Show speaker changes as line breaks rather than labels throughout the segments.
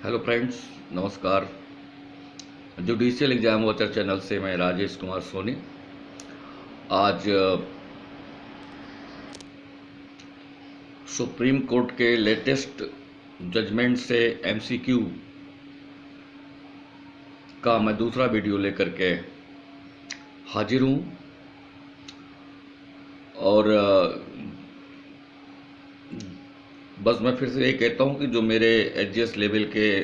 Hello friends, नमस्कार। Judicial exam watcher channel से मैं राजेश कुमार सोनी। आज सुप्रीम कोर्ट के लेटेस्ट जजमेंट से एमसीक्यू का मैं दूसरा वीडियो लेकर के हाजिर हूँ। और बस मैं फिर से ये कहता हूँ कि जो मेरे एचजीएस लेवल के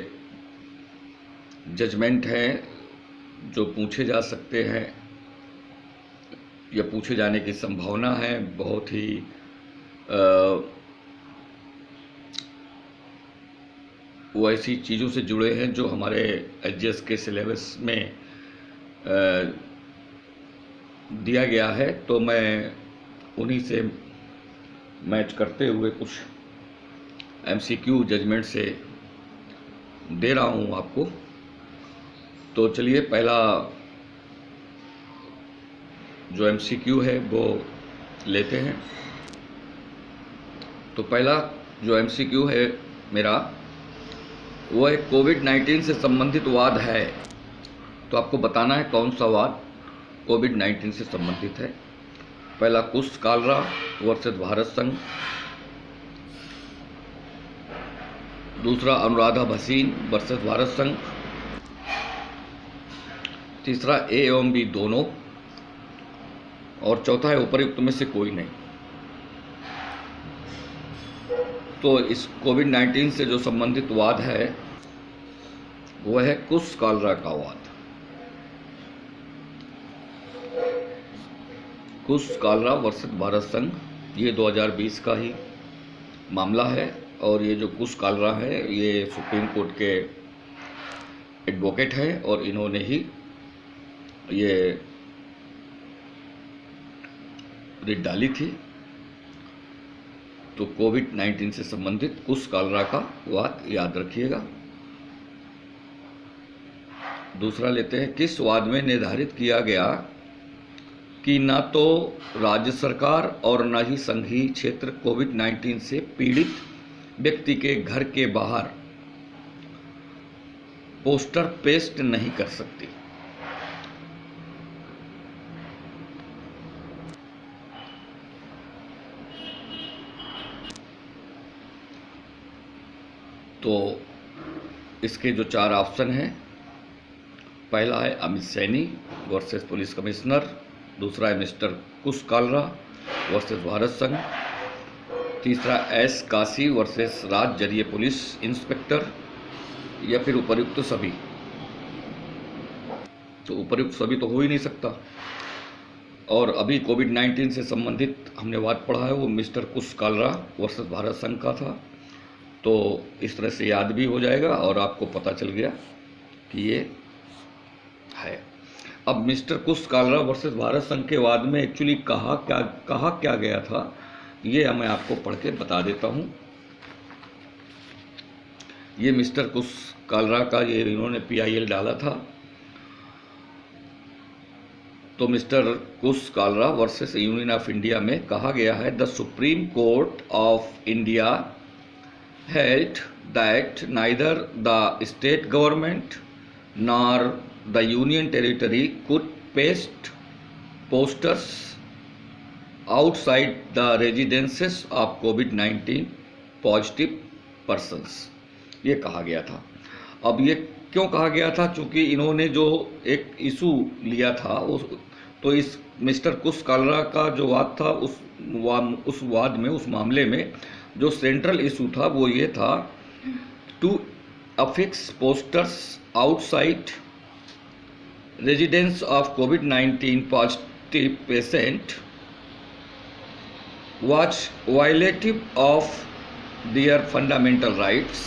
जजमेंट हैं जो पूछे जा सकते हैं या पूछे जाने की संभावना है, बहुत ही वो ऐसी चीज़ों से जुड़े हैं जो हमारे एचजीएस के सिलेबस में दिया गया है। तो मैं उन्हीं से मैच करते हुए कुछ एमसीक्यू जजमेंट से दे रहा हूँ आपको। तो चलिए, पहला जो एमसीक्यू है वो लेते हैं। तो पहला जो एमसीक्यू है मेरा, वो एक कोविड-19 से संबंधित वाद है। तो आपको बताना है कौन सा वाद कोविड-19 से संबंधित है। पहला कुश कालरा वर्सेस भारत संघ, दूसरा अनुराधा भसीन वर्सेस भारत संघ, तीसरा ए एवं बी दोनों, और चौथा है उपर्युक्त में से कोई नहीं। तो इस कोविड-19 से जो संबंधित वाद है वह है कुश कालरा का वाद। कुश कालरा वर्सेस भारत संघ, ये 2020 का ही मामला है। और ये जो कुश कालरा है ये सुप्रीम कोर्ट के एडवोकेट हैं और इन्होंने ही ये रिट डाली थी। तो कोविड-19 से संबंधित कुश कालरा का वाद याद रखिएगा। दूसरा लेते हैं, किस वाद में निर्धारित किया गया कि न तो राज्य सरकार और न ही संघीय क्षेत्र कोविड-19 से पीड़ित व्यक्ति के घर के बाहर पोस्टर पेस्ट नहीं कर सकती। तो इसके जो 4 ऑप्शन हैं, पहला है Amit Saini versus police commissioner, दूसरा है मिस्टर कुश कालरा वर्सेस भारत संघ, तीसरा एस काशी वर्सेस राज्य जरिए पुलिस इंस्पेक्टर, या फिर उपर्युक्त सभी। तो उपर्युक्त सभी तो हो ही नहीं सकता। और अभी कोविड-19 से संबंधित हमने वाद पढ़ा है वो मिस्टर कुश कालरा वर्सेस भारत संघ का था। तो इस तरह से याद भी हो जाएगा और आपको पता चल गया कि ये है। अब मिस्टर कुश कालरा वर्सेस भारत संघ के वाद में एक्चुअली कहा क्या गया था, ये मैं आपको पढ़ के बता देता हूँ। ये मिस्टर कुश कालरा का ये इन्होंने PIL डाला था। तो mister Kush Kalra versus union of India में कहा गया है, the supreme court of India held that neither the state government nor the union territory could paste posters outside the residences of COVID-19 positive persons, ये कहा गया था। अब ये क्यों कहा गया था? चूँकि इन्होंने जो एक इशू लिया था तो इस मिस्टर कुश कालरा का जो वाद था उस वाद में, उस मामले में जो सेंट्रल इशू था वो ये था, to affix posters outside residence of कोविड-19 positive patient was violative of their fundamental rights,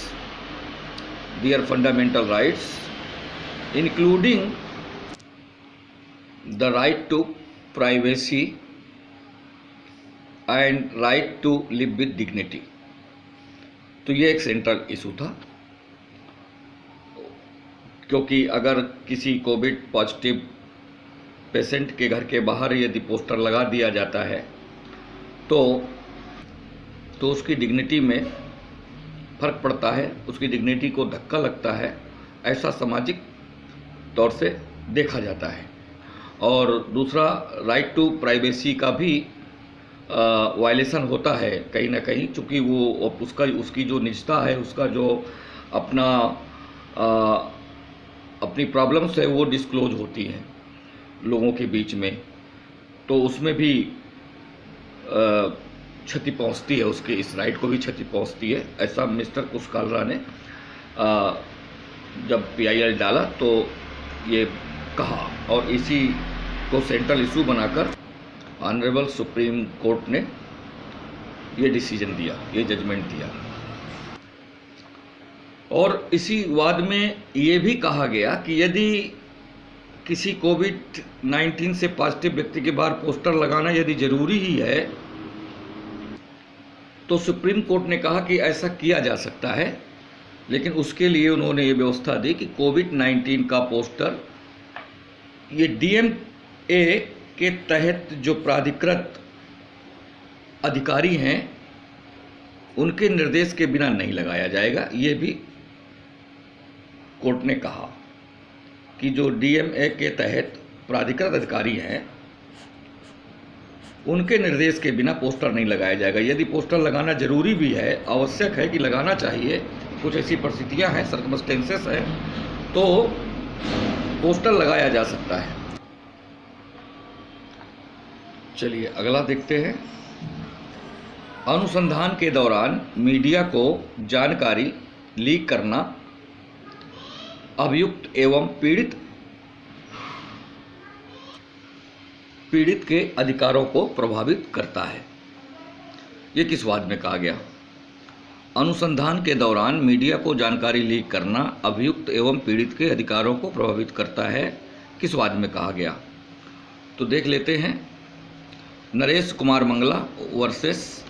including the right to privacy and right to live with dignity। तो ये एक सेंट्रल इशू था, क्योंकि अगर किसी कोविड पॉजिटिव पेशेंट के घर के बाहर यदि पोस्टर लगा दिया जाता है तो उसकी डिग्निटी में फर्क पड़ता है, उसकी डिग्निटी को धक्का लगता है, ऐसा सामाजिक तौर से देखा जाता है। और दूसरा, राइट टू प्राइवेसी का भी वायलेशन होता है कहीं ना कहीं, चूँकि वो उसकी जो निजता है, उसका जो अपना अपनी प्रॉब्लम्स है वो डिस्क्लोज होती हैं लोगों के बीच में, तो उसमें भी क्षति पहुंचती है, उसके इस राइट को भी क्षति पहुंचती है। ऐसा मिस्टर कुशकालरा ने जब PIL डाला तो ये कहा, और इसी को सेंट्रल इशू बनाकर ऑनरेबल सुप्रीम कोर्ट ने ये डिसीजन दिया, ये जजमेंट दिया। और इसी वाद में ये भी कहा गया कि यदि किसी कोविड-19 से पॉजिटिव व्यक्ति के बाहर पोस्टर लगाना यदि जरूरी ही है, तो सुप्रीम कोर्ट ने कहा कि ऐसा किया जा सकता है, लेकिन उसके लिए उन्होंने ये व्यवस्था दी कि कोविड-19 का पोस्टर ये DMA के तहत जो प्राधिकृत अधिकारी हैं उनके निर्देश के बिना नहीं लगाया जाएगा। ये भी कोर्ट ने कहा कि जो DMA के तहत प्राधिकृत अधिकारी हैं उनके निर्देश के बिना पोस्टर नहीं लगाया जाएगा। यदि पोस्टर लगाना जरूरी भी है, आवश्यक है कि लगाना चाहिए, कुछ ऐसी परिस्थितियां हैं, सर्कमस्टेंसेस हैं, तो पोस्टर लगाया जा सकता है। चलिए अगला देखते हैं। अनुसंधान के दौरान मीडिया को जानकारी लीक करना अभियुक्त एवं पीड़ित के अधिकारों को प्रभावित करता है। ये किस वाद में कहा गया? अनुसंधान के दौरान मीडिया को जानकारी लीक करना अभियुक्त एवं पीड़ित के अधिकारों को प्रभावित करता है, किस वाद में कहा गया? तो देख लेते हैं। नरेश कुमार मंगला वर्सेस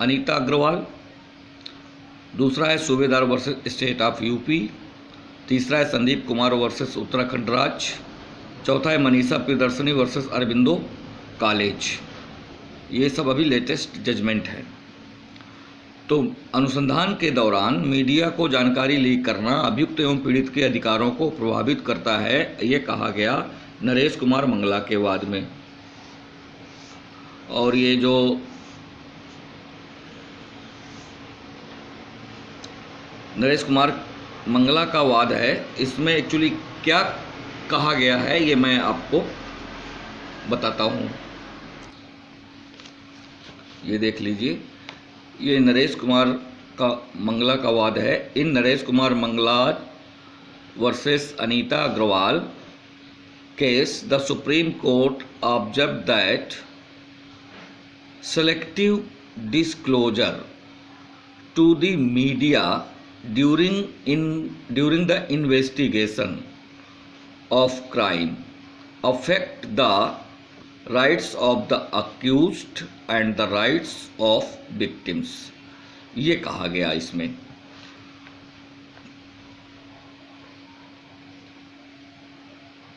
अनीता अग्रवाल, दूसरा है सूबेदार वर्सेस स्टेट ऑफ यूपी, तीसरा है संदीप कुमार वर्सेस उत्तराखंड राज्य, चौथा है मनीषा प्रियदर्शनी वर्सेस अरबिंदो कॉलेज। ये सब अभी लेटेस्ट जजमेंट है। तो अनुसंधान के दौरान मीडिया को जानकारी लीक करना अभियुक्त एवं पीड़ित के अधिकारों को प्रभावित करता है, ये कहा गया नरेश कुमार मंगला के वाद में। और ये जो नरेश कुमार मंगला का वाद है, इसमें एक्चुअली क्या कहा गया है ये मैं आपको बताता हूँ। ये देख लीजिए, ये नरेश कुमार मंगला का वाद है। In Naresh Kumar Mangla versus Anita Agarwal case, the supreme court observe that selective disclosure to the media during the investigation of crime affect the rights of the accused and the rights of victims। ये कहा गया इसमें।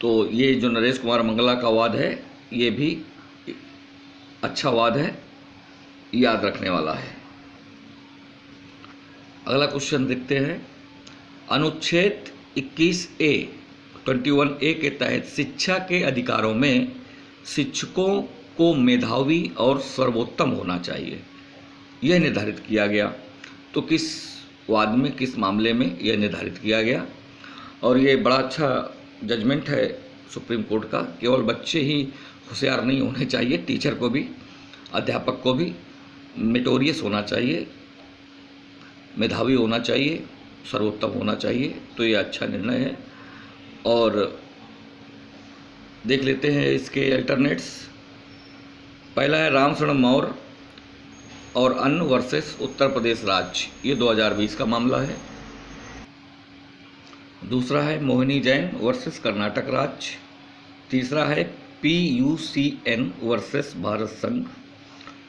तो ये जो नरेश कुमार मंगला का वाद है, ये भी अच्छा वाद है, याद रखने वाला है। अगला क्वेश्चन देखते हैं। अनुच्छेद 21A 21A के तहत शिक्षा के अधिकारों में शिक्षकों को मेधावी और सर्वोत्तम होना चाहिए, यह निर्धारित किया गया। तो किस वाद में, किस मामले में यह निर्धारित किया गया? और ये बड़ा अच्छा जजमेंट है सुप्रीम कोर्ट का। केवल बच्चे ही होशियार नहीं होने चाहिए, टीचर को भी, अध्यापक को भी मेटोरियस होना चाहिए, मेधावी होना चाहिए, सर्वोत्तम होना चाहिए। तो ये अच्छा निर्णय है। और देख लेते हैं इसके अल्टरनेट्स। पहला है रामशरण मौर्य और अन्य वर्सेस उत्तर प्रदेश राज्य, ये 2020 का मामला है। दूसरा है मोहिनी जैन वर्सेस कर्नाटक राज्य। तीसरा है PUCN वर्सेस भारत संघ।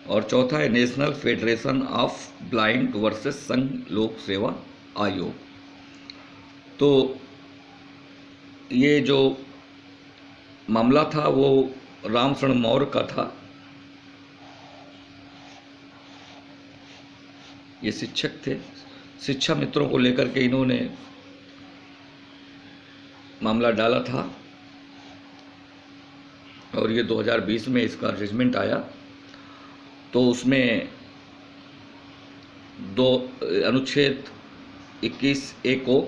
और चौथा है national federation of blind versus संघ लोक सेवा आयोग। तो ये जो मामला था वो रामशरण मौर्य का था। ये शिक्षक थे। शिक्षा मित्रों को लेकर के इन्होंने मामला डाला था और ये 2020 में इसका जजमेंट आया। तो उसमें अनुच्छेद 21A को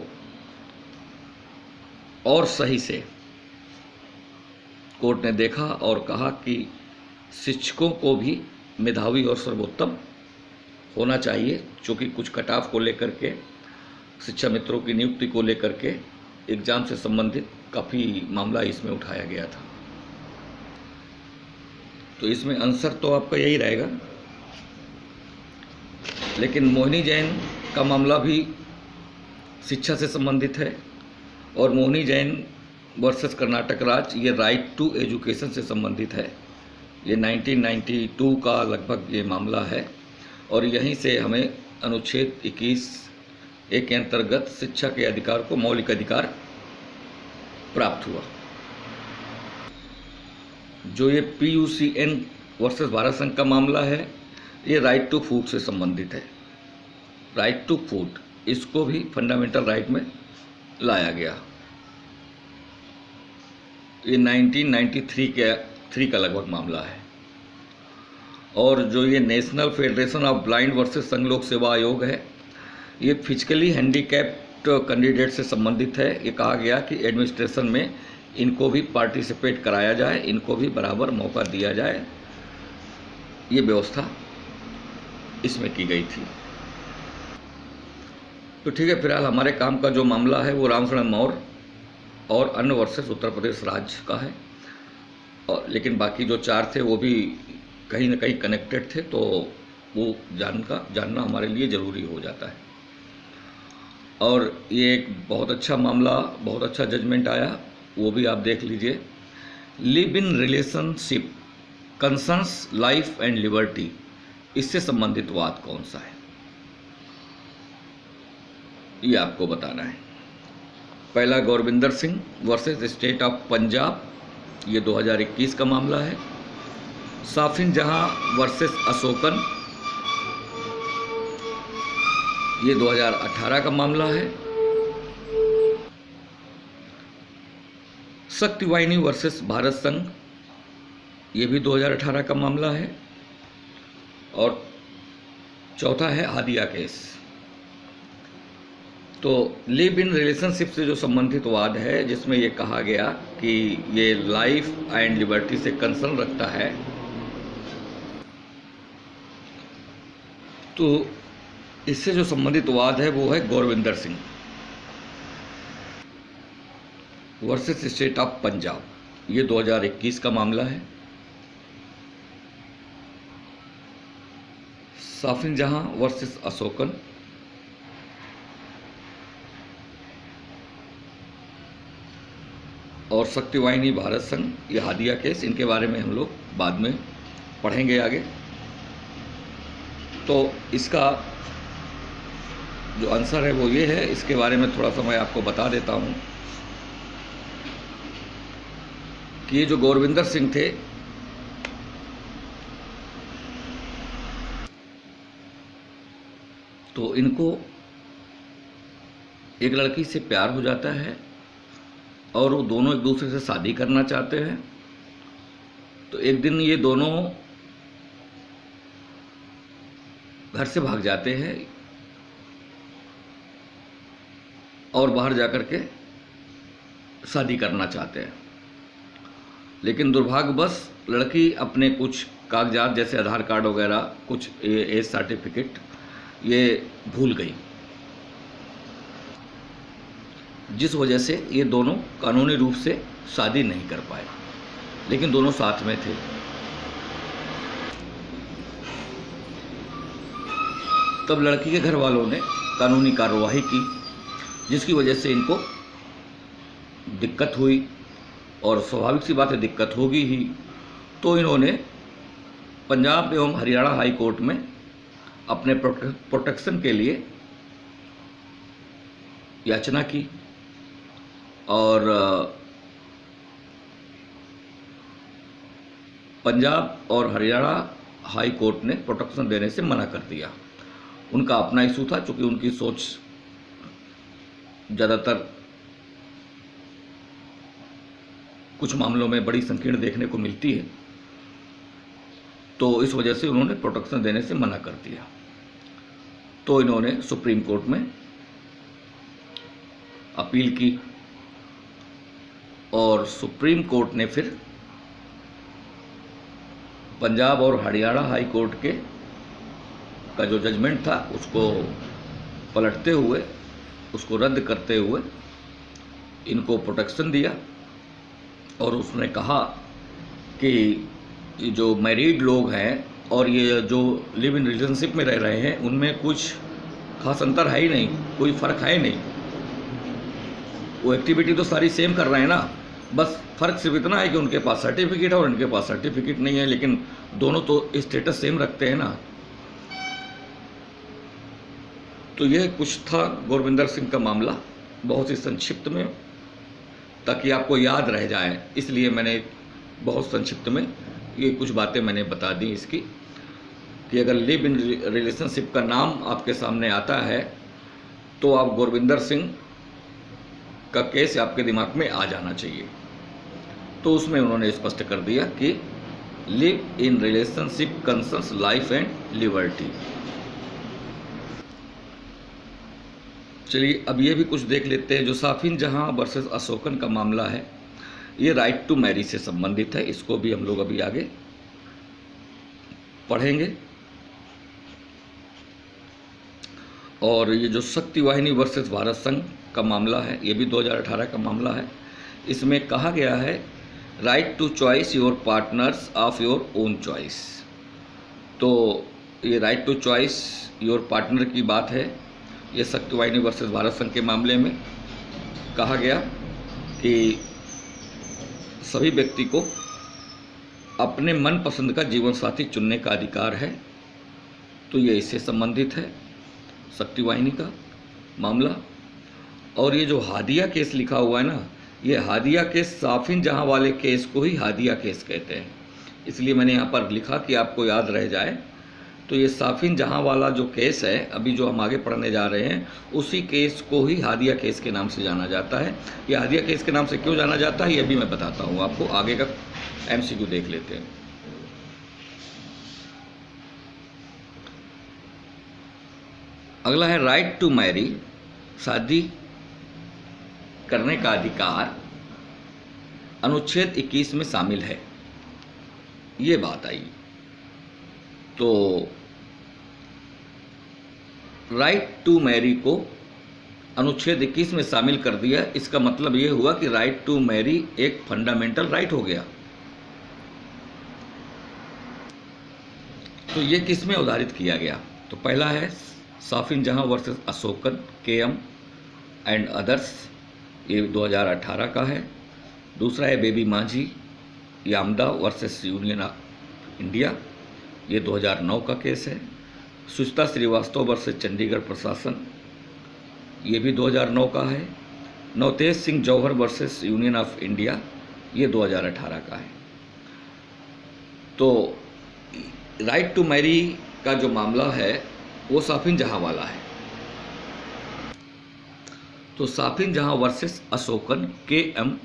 और सही से कोर्ट ने देखा और कहा कि शिक्षकों को भी मेधावी और सर्वोत्तम होना चाहिए, चूँकि कुछ कटाव को लेकर के, शिक्षा मित्रों की नियुक्ति को लेकर के एग्ज़ाम से संबंधित काफ़ी मामला इसमें उठाया गया था। तो इसमें आंसर तो आपका यही रहेगा। लेकिन मोहिनी जैन का मामला भी शिक्षा से संबंधित है और मोहिनी जैन वर्सेस कर्नाटक राज्य, ये राइट टू एजुकेशन से संबंधित है। ये 1992 का लगभग ये मामला है और यहीं से हमें अनुच्छेद 21A के अंतर्गत शिक्षा के अधिकार को मौलिक अधिकार प्राप्त हुआ। जो ये PUCN वर्सेस भारत संघ का मामला है, ये राइट टू फूड से संबंधित है। राइट टू फूड, इसको भी फंडामेंटल राइट में लाया गया। ये 1993 का लगभग मामला है। और जो ये national federation of blind versus संघ लोक सेवा आयोग है, ये फिजिकली हैंडीकैप्ड कैंडिडेट से संबंधित है। ये कहा गया कि एडमिनिस्ट्रेशन में इनको भी पार्टिसिपेट कराया जाए, इनको भी बराबर मौका दिया जाए, ये व्यवस्था इसमें की गई थी। तो ठीक है, फिलहाल हमारे काम का जो मामला है वो रामशरण मौर्य और अन्य वर्सेस उत्तर प्रदेश राज्य का है। और लेकिन बाकी जो 4 थे वो भी कहीं ना कहीं कनेक्टेड थे, तो वो जानना हमारे लिए ज़रूरी हो जाता है। और ये एक बहुत अच्छा मामला, बहुत अच्छा जजमेंट आया, वो भी आप देख लीजिए। Live in relationship concerns life and liberty, इससे संबंधित वाद कौन सा है, ये आपको बताना है। पहला Gurvinder Singh versus state of Punjab, ये 2021 का मामला है। साफिन जहां वर्सेस अशोकन, ये 2018 का मामला है। शक्तिवाहिनी वर्सेस भारत संघ, ये भी 2018 का मामला है। और चौथा है हादिया केस। तो लिव इन रिलेशनशिप से जो संबंधित वाद है, जिसमें ये कहा गया कि ये लाइफ एंड लिबर्टी से कंसर्न रखता है, तो इससे जो संबंधित वाद है वो है Gurvinder Singh versus state of Punjab, ये 2021 का मामला है। साफिन जहां वर्सेस अशोकन, और शक्तिवाहिनी भारत संघ, ये हादिया केस, इनके बारे में हम लोग बाद में पढ़ेंगे आगे। तो इसका जो आंसर है वो ये है। इसके बारे में थोड़ा सा मैं आपको बता देता हूँ कि ये जो गौरविंदर सिंह थे, तो इनको एक लड़की से प्यार हो जाता है और वो दोनों एक दूसरे से शादी करना चाहते हैं। तो एक दिन ये दोनों घर से भाग जाते हैं और बाहर जाकर के शादी करना चाहते हैं। लेकिन दुर्भाग्यवश लड़की अपने कुछ कागजात जैसे आधार कार्ड वगैरह, कुछ एज सर्टिफिकेट ये भूल गई, जिस वजह से ये दोनों कानूनी रूप से शादी नहीं कर पाए, लेकिन दोनों साथ में थे। तब लड़की के घर वालों ने कानूनी कार्रवाई की, जिसकी वजह से इनको दिक्कत हुई, और स्वाभाविक सी बात है दिक्कत होगी ही। तो इन्होंने पंजाब एवं हरियाणा हाई कोर्ट में अपने प्रोटेक्शन के लिए याचना की और पंजाब और हरियाणा हाई कोर्ट ने प्रोटेक्शन देने से मना कर दिया। उनका अपना इशू था, चूँकि उनकी सोच ज़्यादातर कुछ मामलों में बड़ी संकीर्ण देखने को मिलती है, तो इस वजह से उन्होंने प्रोटेक्शन देने से मना कर दिया। तो इन्होंने सुप्रीम कोर्ट में अपील की और सुप्रीम कोर्ट ने फिर पंजाब और हरियाणा हाई कोर्ट के का जो जजमेंट था उसको पलटते हुए, उसको रद्द करते हुए इनको प्रोटेक्शन दिया। और उसने कहा कि ये जो मैरिड लोग हैं और ये जो लिव इन रिलेशनशिप में रह रहे हैं उनमें कुछ खास अंतर है ही नहीं, कोई फ़र्क है ही नहीं। वो एक्टिविटी तो सारी सेम कर रहे हैं ना, बस फ़र्क सिर्फ इतना है कि उनके पास सर्टिफिकेट है और इनके पास सर्टिफिकेट नहीं है, लेकिन दोनों तो स्टेटस सेम रखते हैं ना। तो यह कुछ था गुरविंदर सिंह का मामला, बहुत ही संक्षिप्त में, ताकि आपको याद रह जाए, इसलिए मैंने बहुत संक्षिप्त में ये कुछ बातें मैंने बता दी इसकी, कि अगर लिव इन रिलेशनशिप का नाम आपके सामने आता है तो आप गुरविंदर सिंह का केस आपके दिमाग में आ जाना चाहिए। तो उसमें उन्होंने स्पष्ट कर दिया कि live in relationship concerns life and liberty. चलिए अब ये भी कुछ देख लेते हैं। जो साफिन जहां वर्सेस अशोकन का मामला है, ये राइट टू मैरी से संबंधित है, इसको भी हम लोग अभी आगे पढ़ेंगे। और ये जो शक्ति वाहिनी वर्सेस भारत संघ का मामला है, ये भी 2018 का मामला है। इसमें कहा गया है right to choice your partners of your own choice. तो ये right to choice your partner की बात है। ये शक्ति वाहिनी वर्सेस भारत संघ के मामले में कहा गया कि सभी व्यक्ति को अपने मनपसंद का जीवन साथी चुनने का अधिकार है। तो ये इससे संबंधित है, शक्ति वाहिनी का मामला। और ये जो हादिया केस लिखा हुआ है ना, ये हादिया केस साफिन जहां वाले केस को ही हादिया केस कहते हैं, इसलिए मैंने यहाँ पर लिखा कि आपको याद रह जाए। तो ये साफिन जहां वाला जो केस है, अभी जो हम आगे पढ़ने जा रहे हैं, उसी केस को ही हादिया केस के नाम से जाना जाता है। ये हादिया केस के नाम से क्यों जाना जाता है ये भी मैं बताता हूँ आपको। आगे का एमसीक्यू देख लेते हैं। अगला है राइट टू मैरी, शादी करने का अधिकार अनुच्छेद 21 में शामिल है, ये बात आई। तो राइट टू मैरी को अनुच्छेद 21 में शामिल कर दिया, इसका मतलब ये हुआ कि राइट टू मैरी एक फंडामेंटल राइट हो गया। तो ये किस में उदाहरित किया गया? तो पहला है Shafin Jahan versus Asokan KM and others, ये 2018 का है। दूसरा है Baby Manjhi Yamda versus union of India, ये 2009 का केस है। सुचिता श्रीवास्तव वर्सेस चंडीगढ़ प्रशासन, ये भी 2009 का है। Navtej Singh Johar versus union of India, ये 2018 का है। तो राइट टू मैरी का जो मामला है वो साफिन जहां वाला है। तो Shafin Jahan versus Asokan KM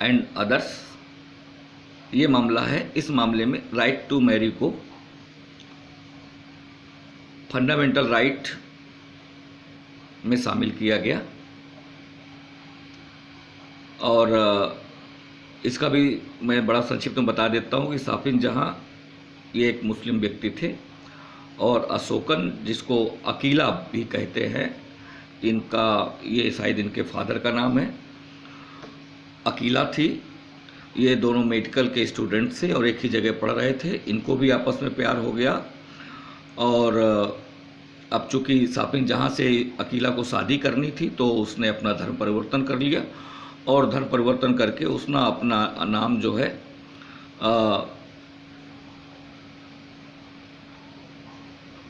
and others, ये मामला है। इस मामले में राइट टू मैरी को फंडामेंटल राइट में शामिल किया गया। और इसका भी मैं बड़ा संक्षिप्त में बता देता हूँ कि साफिन जहां ये एक मुस्लिम व्यक्ति थे, और अशोकन जिसको अकीला भी कहते हैं, इनका ये शायद इनके फादर का नाम है, अकीला थी। ये दोनों मेडिकल के स्टूडेंट थे और एक ही जगह पढ़ रहे थे। इनको भी आपस में प्यार हो गया। और अब चूँकि साफिन जहाँ से अकीला को शादी करनी थी, तो उसने अपना धर्म परिवर्तन कर लिया, और धर्म परिवर्तन करके उसने अपना नाम जो है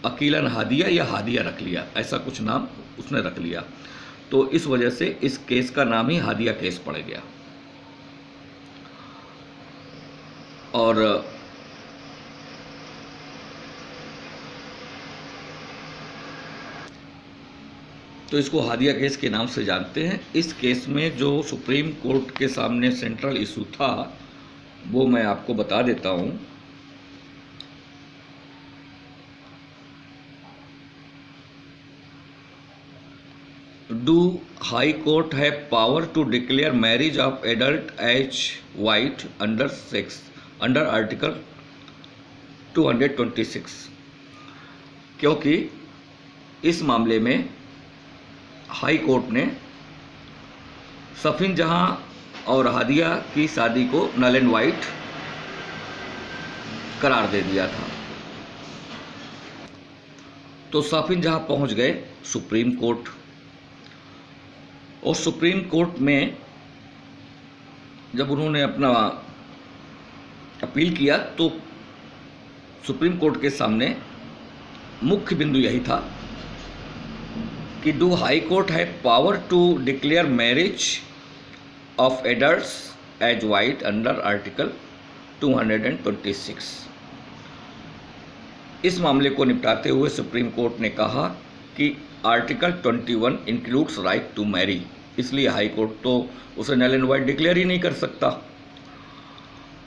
अकीलन हादिया या हादिया रख लिया, ऐसा कुछ नाम उसने रख लिया। तो इस वजह से इस केस का नाम ही हादिया केस पड़ गया। और तो इसको हादिया केस के नाम से जानते हैं। इस केस में जो सुप्रीम कोर्ट के सामने सेंट्रल इशू था वो मैं आपको बता देता हूं। Do high court have power to declare marriage of adult as void under article 226? क्योंकि इस मामले में हाई कोर्ट ने सफीन जहां और हादिया की शादी को नल एंड वाइट करार दे दिया था। तो सफीन जहां पहुंच गए सुप्रीम कोर्ट, और सुप्रीम कोर्ट में जब उन्होंने अपना अपील किया तो सुप्रीम कोर्ट के सामने मुख्य बिंदु यही था कि do high court have power to declare marriage of adults as void under article 226। इस मामले को निपटाते हुए सुप्रीम कोर्ट ने कहा कि article 21 includes right to marry, इसलिए हाई कोर्ट तो उसे नल एंड वाइट डिक्लेयर ही नहीं कर सकता।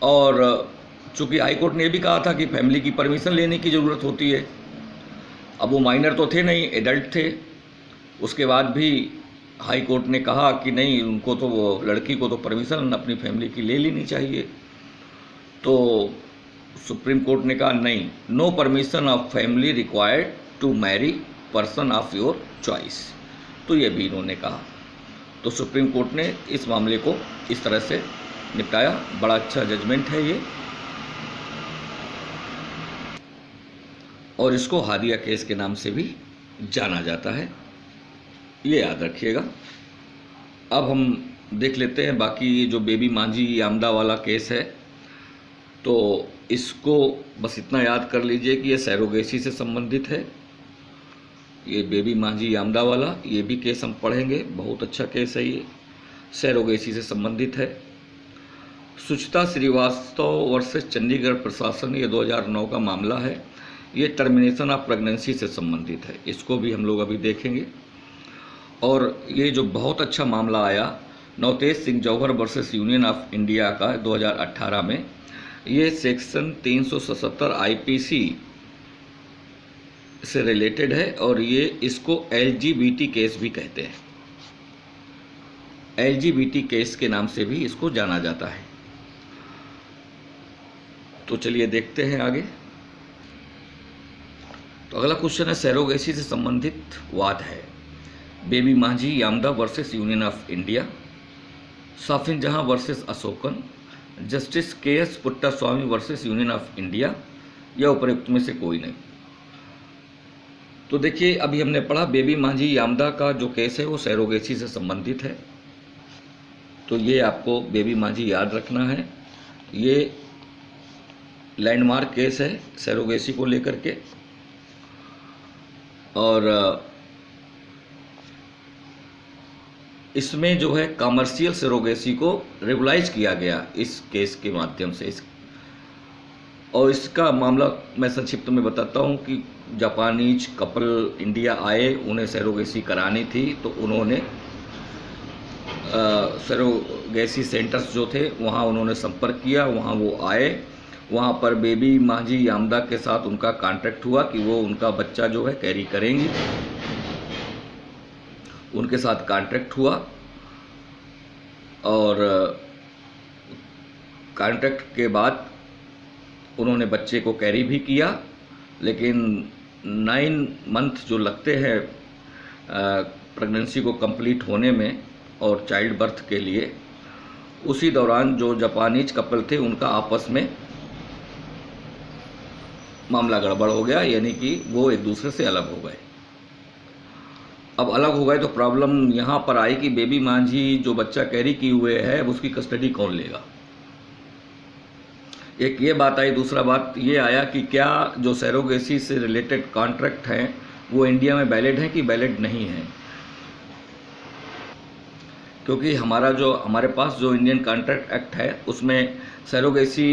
और चूंकि हाई कोर्ट ने यह भी कहा था कि फैमिली की परमिशन लेने की ज़रूरत होती है। अब वो माइनर तो थे नहीं, एडल्ट थे। उसके बाद भी हाई कोर्ट ने कहा कि नहीं, उनको तो वो लड़की को तो परमिशन अपनी फैमिली की ले लेनी चाहिए। तो सुप्रीम कोर्ट ने कहा नहीं, no permission of family required to marry person of your choice. तो ये भी इन्होंने कहा। तो सुप्रीम कोर्ट ने इस मामले को इस तरह से निपटाया। बड़ा अच्छा जजमेंट है ये, और इसको हादिया केस के नाम से भी जाना जाता है, ये याद रखिएगा। अब हम देख लेते हैं बाकी जो बेबी मांझी यामदा वाला केस है। तो इसको बस इतना याद कर लीजिए कि ये सैरोगेसी से संबंधित है। ये बेबी मांझी यामदा वाला, ये भी केस हम पढ़ेंगे, बहुत अच्छा केस है ये, सैरोगेसी से संबंधित है। सुचिता श्रीवास्तव वर्सेस चंडीगढ़ प्रशासन, ये 2009 का मामला है। ये टर्मिनेशन ऑफ प्रेगनेंसी से संबंधित है, इसको भी हम लोग अभी देखेंगे। और ये जो बहुत अच्छा मामला आया Navtej Singh Johar versus union of India का 2018 में, ये सेक्शन 377 आईपीसी से रिलेटेड है, और ये इसको एलजीबीटी केस भी कहते हैं। एलजीबीटी केस के नाम से भी इसको जाना जाता है। तो चलिए देखते हैं आगे। तो अगला क्वेश्चन है, सैरोगेसी से संबंधित वाद है। Baby Manjhi Yamda versus union of India, Shafin Jahan versus Asokan, justice KS. Puttaswamy versus union of India, या उपरोक्त में से कोई नहीं। तो देखिए, अभी हमने पढ़ा बेबी मांझी यामदा का जो केस है वो सैरोगेसी से संबंधित है। तो ये आपको बेबी मांझी याद रखना है। ये लैंडमार्क केस है सैरोगेसी को लेकर के, और इसमें जो है कमर्शियल सैरोगेसी को रेगुलाइज किया गया इस केस के माध्यम से। और इसका मामला मैं संक्षिप्त में बताता हूँ कि जापानीज कपल इंडिया आए, उन्हें सैरोगेसी करानी थी, तो उन्होंने सैरोगेसी सेंटर्स जो थे वहाँ उन्होंने संपर्क किया, वहाँ वो आए, वहाँ पर बेबी मांझी यामदा के साथ उनका कॉन्ट्रैक्ट हुआ कि वो उनका बच्चा जो है कैरी करेंगी। उनके साथ कॉन्ट्रैक्ट हुआ, और कॉन्ट्रैक्ट के बाद उन्होंने बच्चे को कैरी भी किया। लेकिन 9 मंथ जो लगते हैं प्रेगनेंसी को कंप्लीट होने में और चाइल्ड बर्थ के लिए, उसी दौरान जो जापानीज कपल थे उनका आपस में मामला गड़बड़ हो गया, यानी कि वो एक दूसरे से अलग हो गए। अब अलग हो गए तो प्रॉब्लम यहाँ पर आई कि बेबी मांझी जो बच्चा कैरी किए हुए है उसकी कस्टडी कौन लेगा। एक ये बात आई। दूसरा बात ये आया कि क्या जो सैरोगेसी से रिलेटेड कॉन्ट्रैक्ट हैं वो इंडिया में वैलिड हैं कि वैलिड नहीं हैं, क्योंकि हमारे पास जो इंडियन कॉन्ट्रैक्ट एक्ट है उसमें सैरोगेसी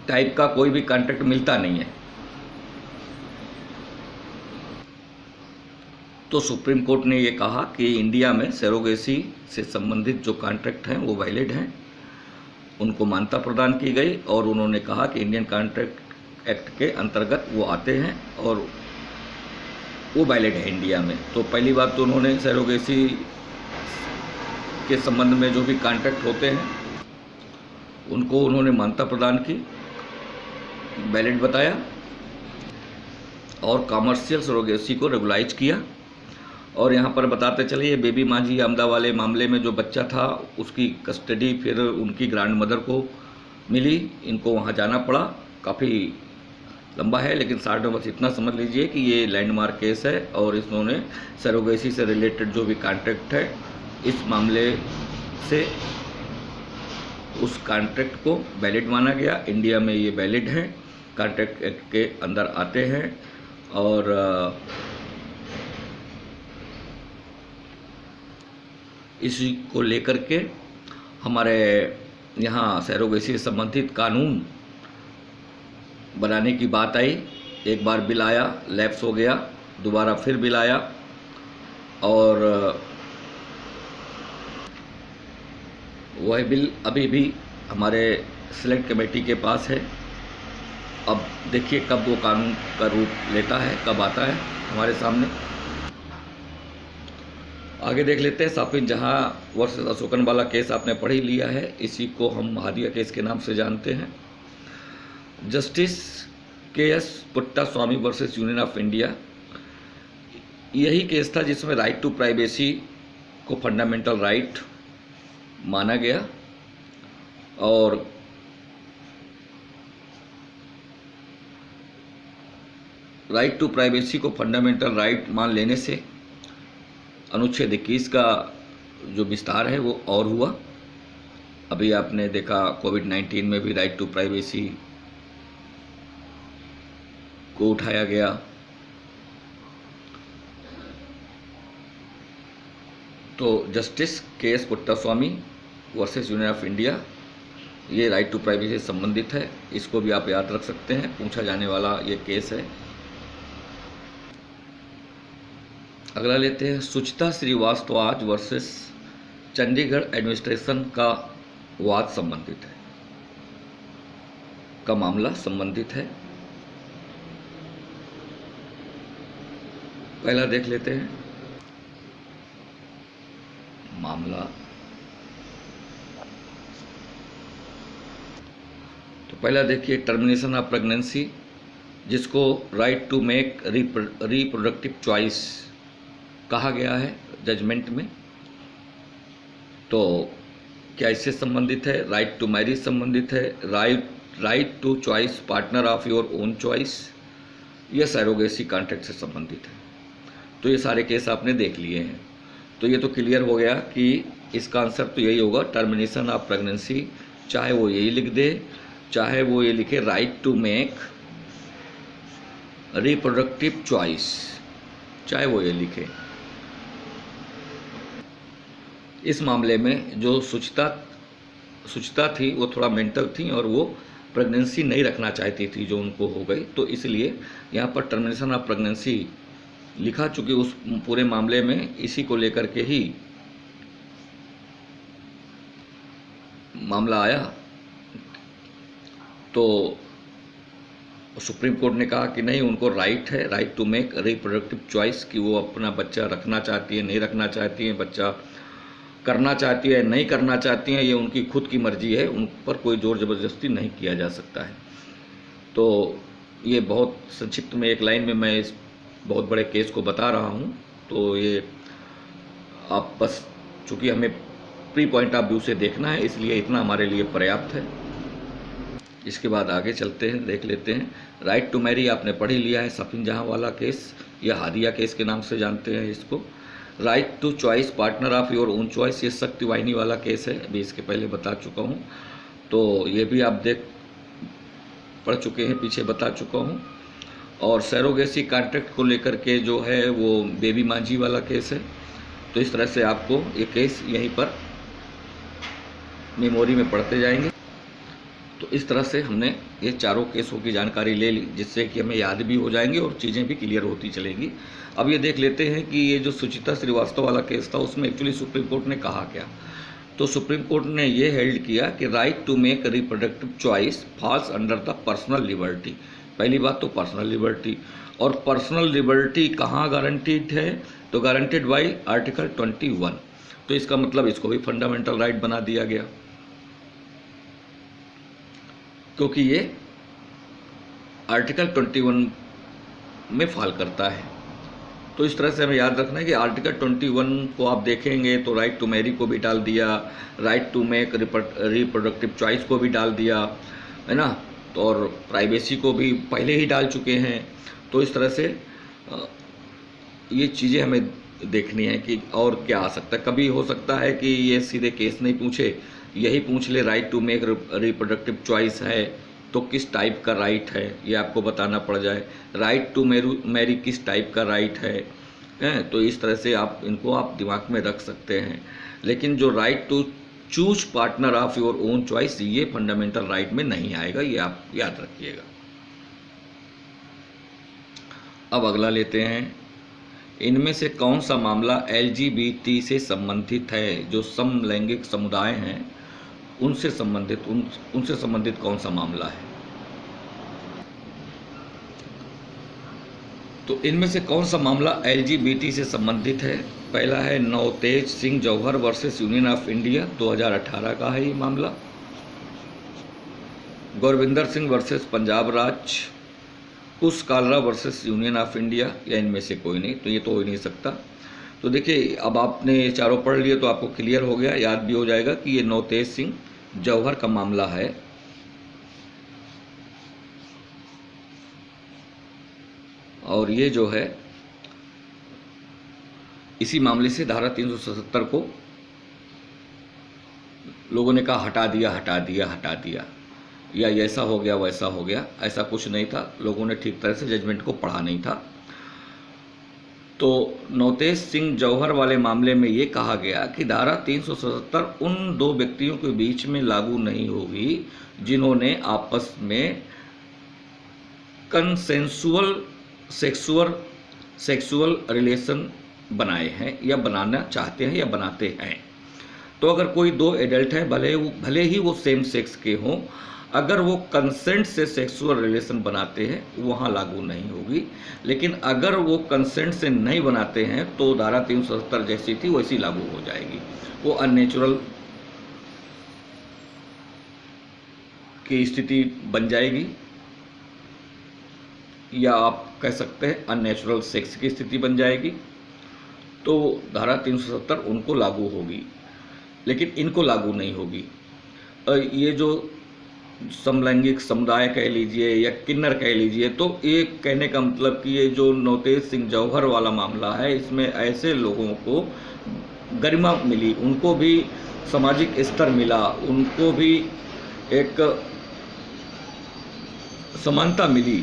टाइप का कोई भी कॉन्ट्रैक्ट मिलता नहीं है। तो सुप्रीम कोर्ट ने ये कहा कि इंडिया में सरोगेसी से संबंधित जो कॉन्ट्रैक्ट हैं वो वैलिड हैं, उनको मान्यता प्रदान की गई और उन्होंने कहा कि इंडियन कॉन्ट्रैक्ट एक्ट के अंतर्गत वो आते हैं और वो वैलिड है इंडिया में। तो पहली बात तो उन्होंने सरोगेसी के संबंध में जो भी कॉन्ट्रैक्ट होते हैं उनको उन्होंने मान्यता प्रदान की, वैलिड बताया और कॉमर्शियल सरोगेसी को रेगुलाइज किया। और यहाँ पर बताते चले, ये बेबी मांझी अहमदा वाले मामले में जो बच्चा था उसकी कस्टडी फिर उनकी ग्रैंड मदर को मिली, इनको वहाँ जाना पड़ा, काफ़ी लंबा है लेकिन शार्ट में बस इतना समझ लीजिए कि ये लैंडमार्क केस है और इन्होंने सरोगेसी से रिलेटेड जो भी कॉन्ट्रैक्ट है इस मामले से उस कॉन्ट्रैक्ट को वैलिड माना गया। इंडिया में ये वैलिड है, कॉन्ट्रैक्ट एक्ट के अंदर आते हैं और इसी को लेकर के हमारे यहाँ सरोगेसी से संबंधित कानून बनाने की बात आई। एक बार बिल आया, लैप्स हो गया, दोबारा फिर बिल आया और वह बिल अभी भी हमारे सेलेक्ट कमेटी के पास है। अब देखिए कब वो कानून का रूप लेता है, कब आता है हमारे सामने। आगे देख लेते हैं। साफिन जहां वर्सेस अशोकन वाला केस आपने पढ़ ही लिया है, इसी को हम हादिया केस के नाम से जानते हैं। Justice KS. Puttaswamy versus union of India, यही केस था जिसमें राइट टू प्राइवेसी को फंडामेंटल राइट माना गया और राइट टू प्राइवेसी को फंडामेंटल राइट मान लेने से अनुच्छेद 21 का जो विस्तार है वो और हुआ। अभी आपने देखा कोविड-19 में भी राइट टू प्राइवेसी को उठाया गया। तो justice KS. Puttaswamy versus union of India, ये राइट टू प्राइवेसी से संबंधित है, इसको भी आप याद रख सकते हैं, पूछा जाने वाला ये केस है। अगला लेते हैं। सुचिता श्रीवास्तव वर्सेस चंडीगढ़ एडमिनिस्ट्रेशन का वाद संबंधित है, का मामला संबंधित है। पहला देख लेते हैं मामला। तो पहला देखिए, टर्मिनेशन ऑफ प्रेगनेंसी, जिसको right to make reproductive choice कहा गया है जजमेंट में। तो क्या इससे संबंधित है? राइट टू मैरिज संबंधित है, right to choice partner of your own choice, यह सरोगेसी कॉन्ट्रैक्ट से संबंधित है। तो ये सारे केस आपने देख लिए हैं। तो ये तो क्लियर हो गया कि इसका आंसर तो यही होगा, टर्मिनेशन ऑफ प्रेगनेंसी। चाहे वो यही लिख दे, चाहे वो ये लिखे right to make reproductive choice, चाहे वो ये लिखे। इस मामले में जो सुचिता थी वो थोड़ा मेंटल थी और वो प्रेगनेंसी नहीं रखना चाहती थी जो उनको हो गई, तो इसलिए यहाँ पर टर्मिनेशन ऑफ प्रेगनेंसी लिखा। चूँकि उस पूरे मामले में इसी को लेकर के ही मामला आया, तो सुप्रीम कोर्ट ने कहा कि नहीं, उनको राइट है, right to make reproductive choice, कि वो अपना बच्चा रखना चाहती है, नहीं रखना चाहती है, बच्चा करना चाहती है, नहीं करना चाहती हैं, ये उनकी खुद की मर्जी है, उन पर कोई जोर ज़बरदस्ती नहीं किया जा सकता है। तो ये बहुत संक्षिप्त में एक लाइन में मैं इस बहुत बड़े केस को बता रहा हूँ। तो ये आप बस, चूँकि हमें प्री पॉइंट ऑफ व्यू से देखना है, इसलिए इतना हमारे लिए पर्याप्त है। इसके बाद आगे चलते हैं, देख लेते हैं। राइट टू मैरी आपने पढ़ ही लिया है, साफिन जहां वाला केस या हादिया केस के नाम से जानते हैं इसको। Right to choice partner of your own choice, ये शक्ति वाहिनी वाला केस है, अभी इसके पहले बता चुका हूँ। तो ये भी आप पढ़ चुके हैं, पीछे बता चुका हूँ। और सरोगेसी कॉन्ट्रैक्ट को लेकर के जो है वो बेबी मांझी वाला केस है। तो इस तरह से आपको ये केस यहीं पर मेमोरी में पढ़ते जाएंगे। तो इस तरह से हमने ये चारों केसों की जानकारी ले ली, जिससे कि हमें याद भी हो जाएंगे और चीज़ें भी क्लियर होती चलेंगी। अब ये देख लेते हैं कि ये जो सुचिता श्रीवास्तव वाला केस था उसमें एक्चुअली सुप्रीम कोर्ट ने कहा क्या। तो सुप्रीम कोर्ट ने ये हेल्ड किया कि right to make reproductive choice falls under the personal liberty. पहली बात तो पर्सनल लिबर्टी, और पर्सनल लिबर्टी कहाँ गारंटीड है, तो गारंटेड बाई आर्टिकल 21। तो इसका मतलब इसको भी फंडामेंटल राइट बना दिया गया, क्योंकि ये आर्टिकल 21 में फॉल करता है। तो इस तरह से हमें याद रखना है कि आर्टिकल 21 को आप देखेंगे तो राइट टू मैरी को भी डाल दिया, right to make reproductive choice को भी डाल दिया, है ना, तो और प्राइवेसी को भी पहले ही डाल चुके हैं। तो इस तरह से ये चीज़ें हमें देखनी है कि और क्या आ सकता है। कभी हो सकता है कि ये सीधे केस नहीं पूछे, यही पूछ ले right to make reproductive choice है तो किस टाइप का राइट है ये आपको बताना पड़ जाए, राइट टू मैरी किस टाइप का राइट है। तो इस तरह से आप इनको आप दिमाग में रख सकते हैं। लेकिन जो right to choose partner of your own choice, ये फंडामेंटल राइट में नहीं आएगा, ये आप याद रखिएगा। अब अगला लेते हैं, इनमें से कौन सा मामला LGBT से संबंधित है। जो समलैंगिक समुदाय हैं उनसे संबंधित कौन सा मामला है। तो इनमें से कौन सा मामला LGBT से संबंधित है। पहला है Navtej Singh Johar versus union of India, 2018 का है ये मामला। Gurvinder Singh versus Punjab Raj, Kush Kalra versus union of India, या इनमें से कोई नहीं। तो ये तो हो ही नहीं सकता। तो देखिए, अब आपने ये चारों पढ़ लिए तो आपको क्लियर हो गया, याद भी हो जाएगा कि ये नवतेज सिंह जौहर का मामला है। और ये जो है इसी मामले से धारा 377 को लोगों ने कहा हटा दिया, या ऐसा हो गया वैसा हो गया। ऐसा कुछ नहीं था, लोगों ने ठीक तरह से जजमेंट को पढ़ा नहीं था। तो नवतेज सिंह जौहर वाले मामले में ये कहा गया कि धारा 377 उन दो व्यक्तियों के बीच में लागू नहीं होगी जिन्होंने आपस में कंसेंसुअल सेक्सुअल रिलेशन बनाए हैं या बनाना चाहते हैं या बनाते हैं। तो अगर कोई दो एडल्ट हैं, भले ही वो सेम सेक्स के हों, अगर वो कंसेंट से सेक्सुअल रिलेशन बनाते हैं वहाँ लागू नहीं होगी। लेकिन अगर वो कंसेंट से नहीं बनाते हैं तो धारा 377 जैसी थी वैसी लागू हो जाएगी। वो अननेचुरल की स्थिति बन जाएगी, या आप कह सकते हैं अननेचुरल सेक्स की स्थिति बन जाएगी। तो धारा 377 उनको लागू होगी, लेकिन इनको लागू नहीं होगी। ये जो समलैंगिक समुदाय कह लीजिए या किन्नर कह लीजिए, तो ये कहने का मतलब कि ये जो नवतेज सिंह जौहर वाला मामला है, इसमें ऐसे लोगों को गरिमा मिली, उनको भी सामाजिक स्तर मिला, उनको भी एक समानता मिली।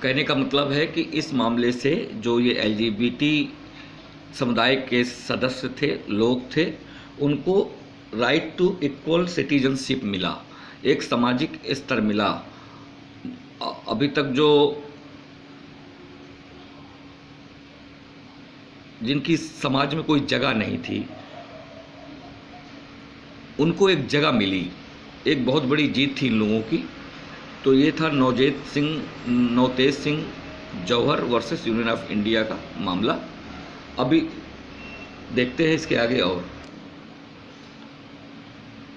कहने का मतलब है कि इस मामले से जो ये LGBT समुदाय के सदस्य थे, लोग थे, उनको राइट टू इक्वल सिटीजनशिप मिला, एक सामाजिक स्तर मिला। अभी तक जो जिनकी समाज में कोई जगह नहीं थी, उनको एक जगह मिली। एक बहुत बड़ी जीत थी इन लोगों की। तो ये था Navtej Singh Johar versus union of India का मामला। अभी देखते हैं इसके आगे और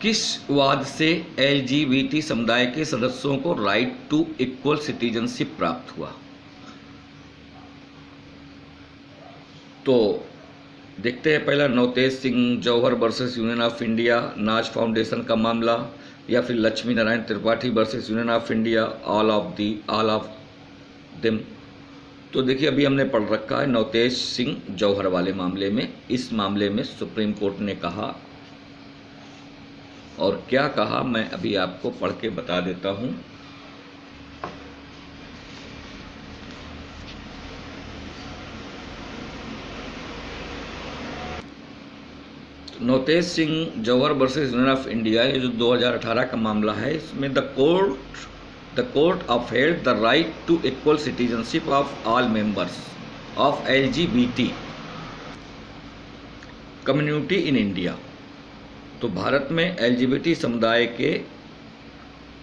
किस वाद से LGBT समुदाय के सदस्यों को राइट टू इक्वल सिटीजनशिप प्राप्त हुआ। तो देखते हैं पहला Navtej Singh Johar versus union of India, नाज फाउंडेशन का मामला, या फिर Lakshmi Narayan Tripathi versus union of India, all of them. तो देखिए, अभी हमने पढ़ रखा है नवतेज सिंह जौहर वाले मामले में। इस मामले में सुप्रीम कोर्ट ने कहा, और क्या कहा मैं अभी आपको पढ़ के बता देता हूं। Navtej Singh Johar versus union of India, ये जो 2018 का मामला है, इसमें the court upheld the right to equal citizenship of all members of LGBT community in India. तो भारत में LGBT समुदाय के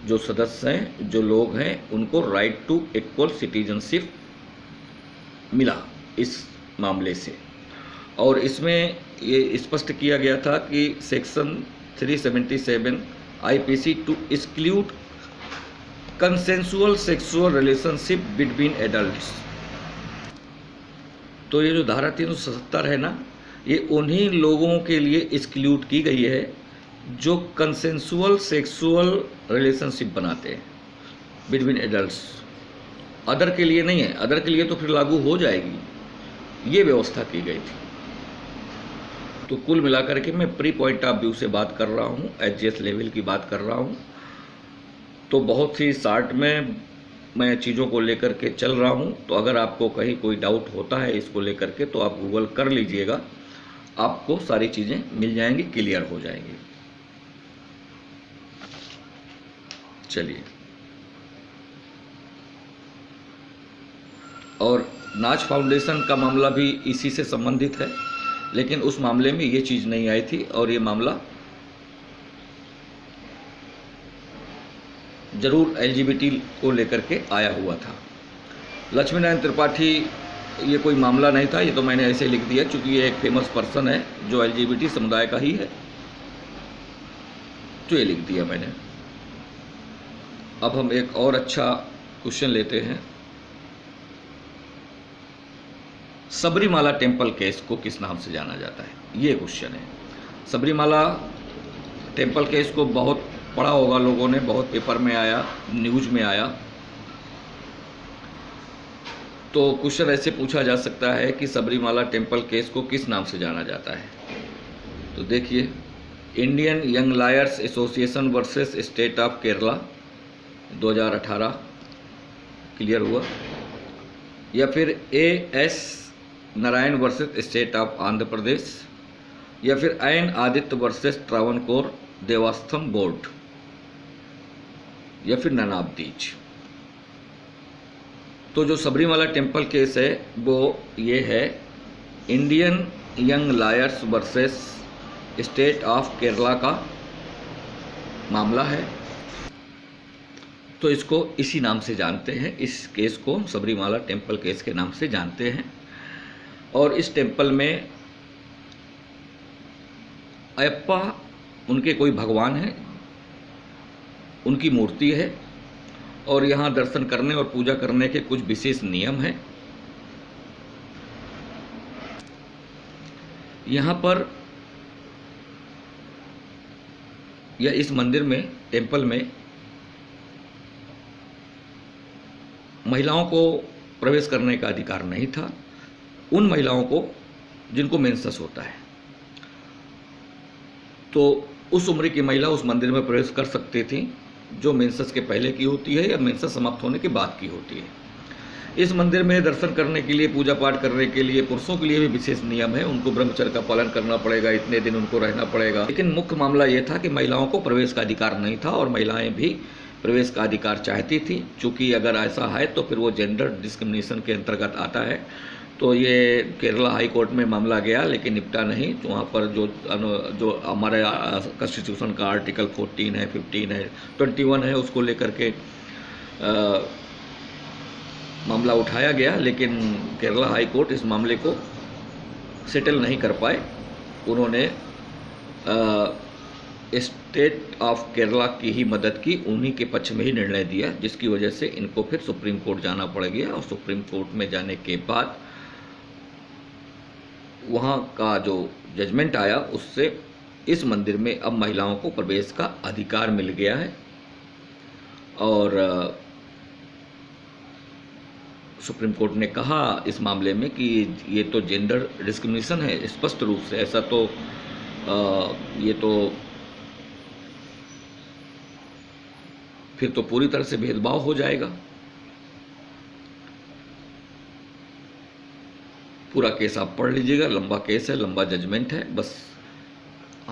जो सदस्य हैं, जो लोग हैं, उनको राइट टू इक्वल सिटीजनशिप मिला इस मामले से। और इसमें ये स्पष्ट किया गया था कि section 377 IPC to exclude consensual sexual relationship between adults. तो ये जो धारा 377 है ना, ये उन्हीं लोगों के लिए एक्सक्लूड की गई है जो कंसेंसुअल सेक्सुअल रिलेशनशिप बनाते हैं बिटवीन एडल्ट्स। अदर के लिए नहीं है, अदर के लिए तो फिर लागू हो जाएगी, ये व्यवस्था की गई थी। तो कुल मिलाकर के मैं प्री पॉइंट ऑफ व्यू से बात कर रहा हूँ, HGS लेवल की बात कर रहा हूँ। तो बहुत ही शार्ट में मैं चीज़ों को लेकर के चल रहा हूँ। तो अगर आपको कहीं कोई डाउट होता है इसको लेकर के तो आप गूगल कर लीजिएगा, आपको सारी चीज़ें मिल जाएंगी, क्लियर हो जाएंगी। चलिए, और नाज फाउंडेशन का मामला भी इसी से संबंधित है, लेकिन उस मामले में ये चीज़ नहीं आई थी और ये मामला जरूर LGBT को लेकर के आया हुआ था। लक्ष्मी नारायण त्रिपाठी, ये कोई मामला नहीं था, ये तो मैंने ऐसे लिख दिया क्योंकि ये एक फेमस पर्सन है जो LGBT समुदाय का ही है, तो ये लिख दिया मैंने। अब हम एक और अच्छा क्वेश्चन लेते हैं। सबरीमाला टेम्पल केस को किस नाम से जाना जाता है, ये क्वेश्चन है। सबरीमाला टेम्पल केस को बहुत पढ़ा होगा लोगों ने, बहुत पेपर में आया, न्यूज में आया। तो क्वेश्चन ऐसे पूछा जा सकता है कि सबरीमाला टेम्पल केस को किस नाम से जाना जाता है। तो देखिए, Indian young lawyers association versus state of Kerala 2018 clear हुआ, या फिर AS Narayan versus state of Andhra Pradesh, या फिर N Aditya versus Travancore Devasthom board, या फिर नन ऑफ दीज। तो जो सबरीमाला टेम्पल केस है वो ये है Indian young lawyers versus state of Kerala का मामला है। तो इसको इसी नाम से जानते हैं, इस केस को सबरीमाला टेम्पल केस के नाम से जानते हैं। और इस टेम्पल में अयप्पा उनके कोई भगवान है, उनकी मूर्ति है, और यहाँ दर्शन करने और पूजा करने के कुछ विशेष नियम हैं। यहाँ पर या इस मंदिर में, टेम्पल में महिलाओं को प्रवेश करने का अधिकार नहीं था। उन महिलाओं को जिनको मेंसेस होता है, तो उस उम्र की महिला उस मंदिर में प्रवेश कर सकती थी जो मेंसेस के पहले की होती है या मेंसेस समाप्त होने के बाद की होती है। इस मंदिर में दर्शन करने के लिए, पूजा पाठ करने के लिए पुरुषों के लिए भी विशेष नियम है। उनको ब्रह्मचर्य का पालन करना पड़ेगा, इतने दिन उनको रहना पड़ेगा। लेकिन मुख्य मामला ये था कि महिलाओं को प्रवेश का अधिकार नहीं था और महिलाएं भी प्रवेश का अधिकार चाहती थी। चूँकि अगर ऐसा है तो फिर वो जेंडर डिस्क्रिमिनेशन के अंतर्गत आता है। तो ये केरला हाई कोर्ट में मामला गया, लेकिन निपटा नहीं। तो वहाँ पर जो हमारे कॉन्स्टिट्यूशन का आर्टिकल 14 है, 15 है, 21 है, उसको लेकर के मामला उठाया गया, लेकिन केरला हाई कोर्ट इस मामले को सेटल नहीं कर पाए। उन्होंने स्टेट ऑफ केरला की ही मदद की, उन्हीं के पक्ष में ही निर्णय दिया, जिसकी वजह से इनको फिर सुप्रीम कोर्ट जाना पड़ गया। और सुप्रीम कोर्ट में जाने के बाद वहाँ का जो जजमेंट आया, उससे इस मंदिर में अब महिलाओं को प्रवेश का अधिकार मिल गया है। और सुप्रीम कोर्ट ने कहा इस मामले में कि ये तो जेंडर डिस्क्रिमिनेशन है, स्पष्ट रूप से। ऐसा तो ये तो फिर तो पूरी तरह से भेदभाव हो जाएगा। पूरा केस आप पढ़ लीजिएगा, लंबा केस है, लंबा जजमेंट है। बस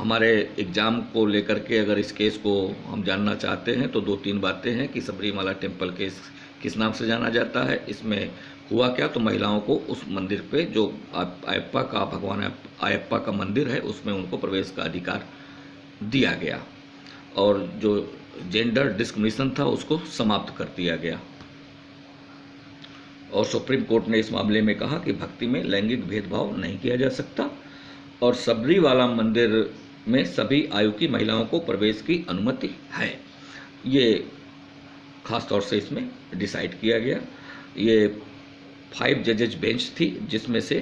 हमारे एग्ज़ाम को लेकर के अगर इस केस को हम जानना चाहते हैं तो 2-3 बातें हैं कि सबरीमाला टेम्पल केस किस नाम से जाना जाता है, इसमें हुआ क्या। तो महिलाओं को उस मंदिर पे जो अयप्पा का, भगवान अयप्पा का मंदिर है, उसमें उनको प्रवेश का अधिकार दिया गया और जो जेंडर डिस्क्रिमिनेशन था उसको समाप्त कर दिया गया। और सुप्रीम कोर्ट ने इस मामले में कहा कि भक्ति में लैंगिक भेदभाव नहीं किया जा सकता और सबरीवाला मंदिर में सभी आयु की महिलाओं को प्रवेश की अनुमति है। ये खास तौर से इसमें डिसाइड किया गया। ये 5 जजेज बेंच थी जिसमें से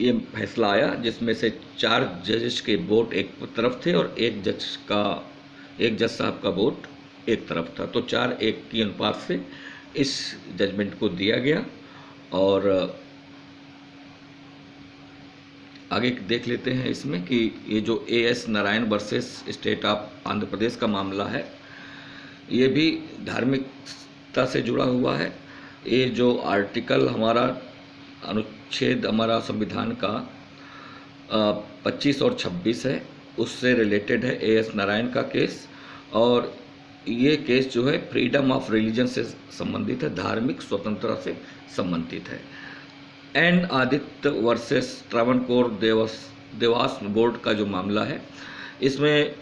ये फैसला आया, जिसमें से 4 जजेस के वोट एक तरफ थे और एक जज साहब का वोट एक तरफ था। तो 4-1 की अनुपात से इस जजमेंट को दिया गया। और आगे देख लेते हैं इसमें कि ये जो AS Narayan versus state of Andhra Pradesh का मामला है, ये भी धार्मिकता से जुड़ा हुआ है। ये जो आर्टिकल हमारा अनुच्छेद हमारा संविधान का 25 और 26 है, उससे रिलेटेड है AS नारायण का केस। और ये केस जो है फ्रीडम ऑफ रिलीजन से संबंधित है, धार्मिक स्वतंत्रता से संबंधित है। N Aditya versus Travancore Devas board का जो मामला है, इसमें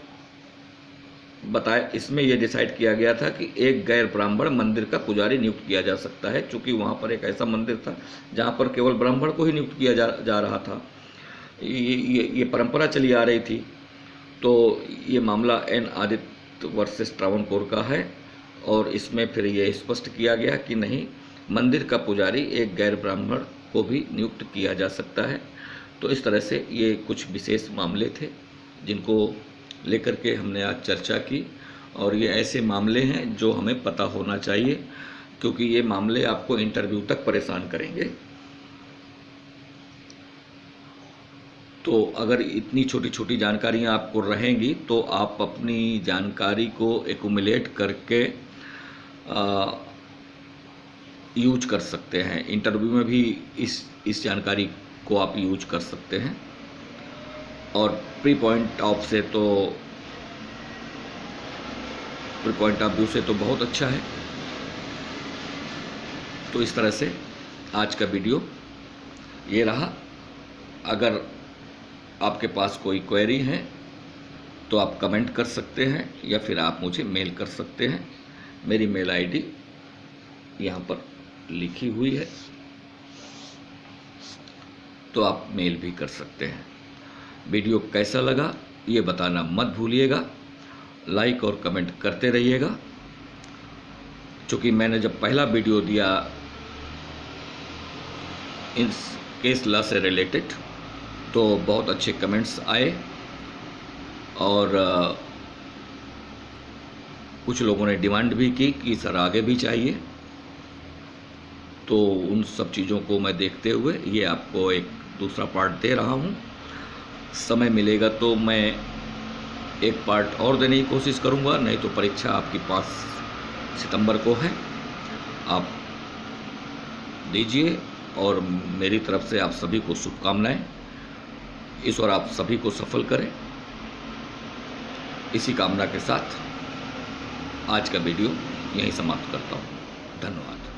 यह डिसाइड किया गया था कि एक गैर ब्राह्मण मंदिर का पुजारी नियुक्त किया जा सकता है, क्योंकि वहाँ पर एक ऐसा मंदिर था जहाँ पर केवल ब्राह्मण को ही नियुक्त किया जा रहा था। ये परंपरा चली आ रही थी। तो ये मामला एन आदित्य वर्सेस ट्रावणकोर का है और इसमें फिर ये स्पष्ट किया गया कि नहीं, मंदिर का पुजारी एक गैर ब्राह्मण को भी नियुक्त किया जा सकता है। तो इस तरह से ये कुछ विशेष मामले थे जिनको लेकर के हमने आज चर्चा की। और ये ऐसे मामले हैं जो हमें पता होना चाहिए, क्योंकि ये मामले आपको इंटरव्यू तक परेशान करेंगे। तो अगर इतनी छोटी छोटी जानकारियाँ आपको रहेंगी तो आप अपनी जानकारी को एक्यूमुलेट करके यूज कर सकते हैं। इंटरव्यू में भी इस जानकारी को आप यूज कर सकते हैं। और प्री पॉइंट ऑफ व्यू से तो बहुत अच्छा है। तो इस तरह से आज का वीडियो ये रहा। अगर आपके पास कोई क्वेरी है तो आप कमेंट कर सकते हैं या फिर आप मुझे मेल कर सकते हैं। मेरी मेल आईडी यहाँ पर लिखी हुई है, तो आप मेल भी कर सकते हैं। वीडियो कैसा लगा ये बताना मत भूलिएगा। लाइक और कमेंट करते रहिएगा। क्योंकि मैंने जब पहला वीडियो दिया इस केस लॉ से रिलेटेड तो बहुत अच्छे कमेंट्स आए और कुछ लोगों ने डिमांड भी की कि सर आगे भी चाहिए। तो उन सब चीज़ों को मैं देखते हुए ये आपको एक दूसरा पार्ट दे रहा हूँ। समय मिलेगा तो मैं एक पार्ट और देने की कोशिश करूँगा, नहीं तो परीक्षा आपकी 5 सितंबर को है, आप दीजिए। और मेरी तरफ से आप सभी को शुभकामनाएं। ईश्वर आप सभी को सफल करें। इसी कामना के साथ आज का वीडियो यहीं समाप्त करता हूँ। धन्यवाद।